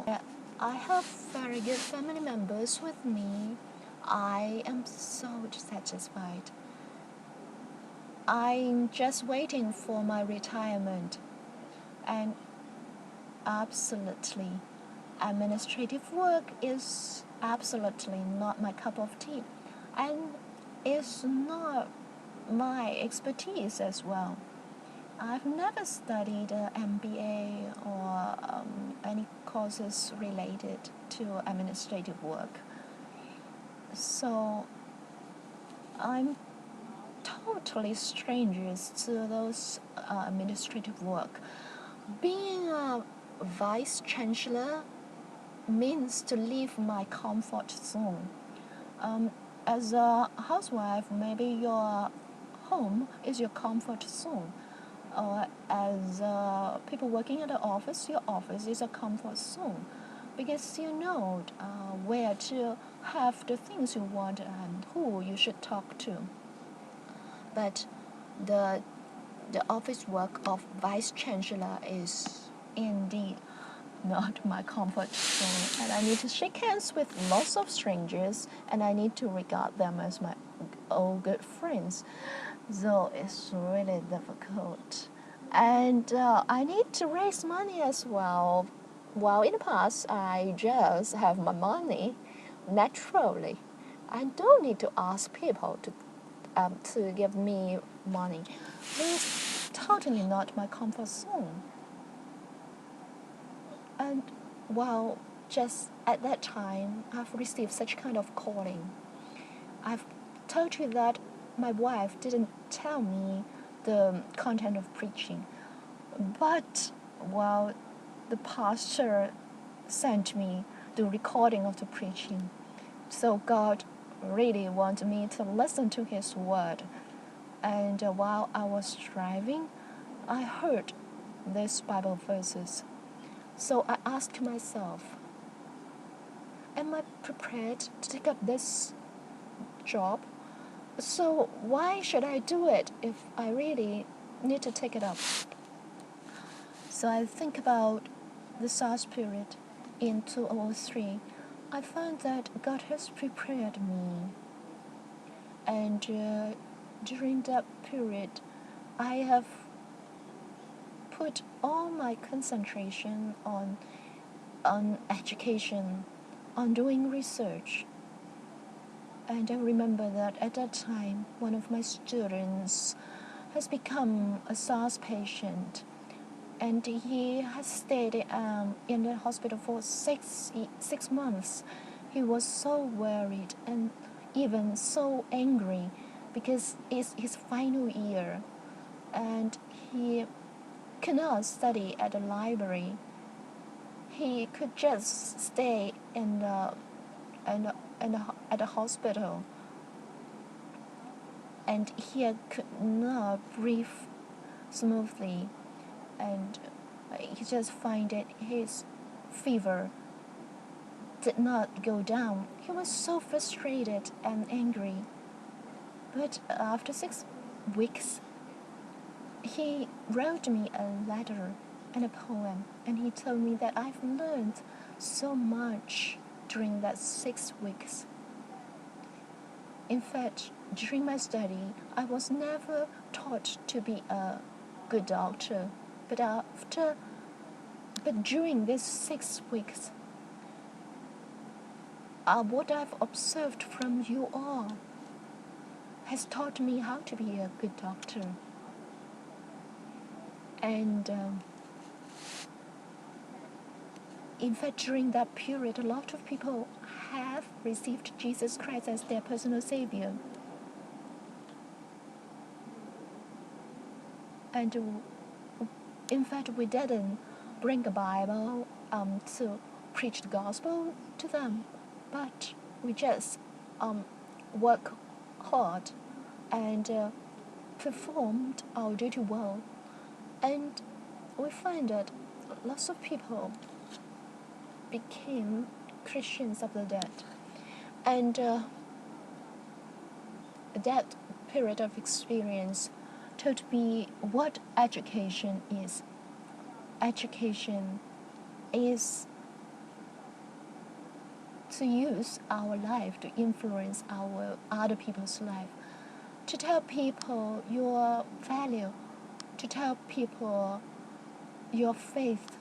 I have very good family members with me. I am so satisfied. I'm just waiting for my retirement. And absolutely, administrative work is absolutely not my cup of tea. And it's not my expertise as well. I've never studied an MBA or any courses related to administrative work. So I'm totally strangers to those administrative work. Being a vice chancellor means to leave my comfort zone. As a housewife, maybe your home is your comfort zone. As people working at the office, your office is a comfort zone, because you know where to have the things you want and who you should talk to. But the office work of vice chancellor is indeed not my comfort zone, and I need to shake hands with lots of strangers, and I need to regard them as my old good friends. So it's really difficult. And I need to raise money as well. While in the past, I just have my money naturally. I don't need to ask people to give me money. It's totally not my comfort zone. And while just at that time, I've received such kind of calling. I've told you that my wife didn't tell me the content of preaching, but while the pastor sent me the recording of the preaching, so God really wanted me to listen to His word. And while I was driving, I heard these Bible verses. So I asked myself, am I prepared to take up this job? So why should I do it if I really need to take it up? So I think about the SARS period in 2003. I found that God has prepared me. And during that period, I have put all my concentration on education, on doing research. And I remember that at that time, one of my students has become a SARS patient, and he has stayed in the hospital for six months. He was so worried and even so angry because it's his final year, and he could not study at the library. He could just stay at the hospital, and he could not breathe smoothly, and he just find that his fever did not go down. He was so frustrated and angry. But after 6 weeks, he wrote me a letter and a poem, and he told me that I've learned so much during that 6 weeks. In fact, during my study, I was never taught to be a good doctor. But during these 6 weeks, what I've observed from you all has taught me how to be a good doctor. And in fact, during that period, a lot of people have received Jesus Christ as their personal Savior. And in fact, we didn't bring a Bible to preach the gospel to them, but we just work hard and performed our duty well. And we find that lots of people became Christians of the dead. And that period of experience taught me what education is. Education is to use our life to influence other people's life, to tell people your value, to tell people your faith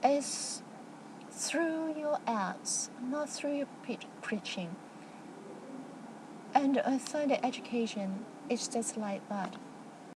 is through your acts, not through your preaching. And I find that education is just like that.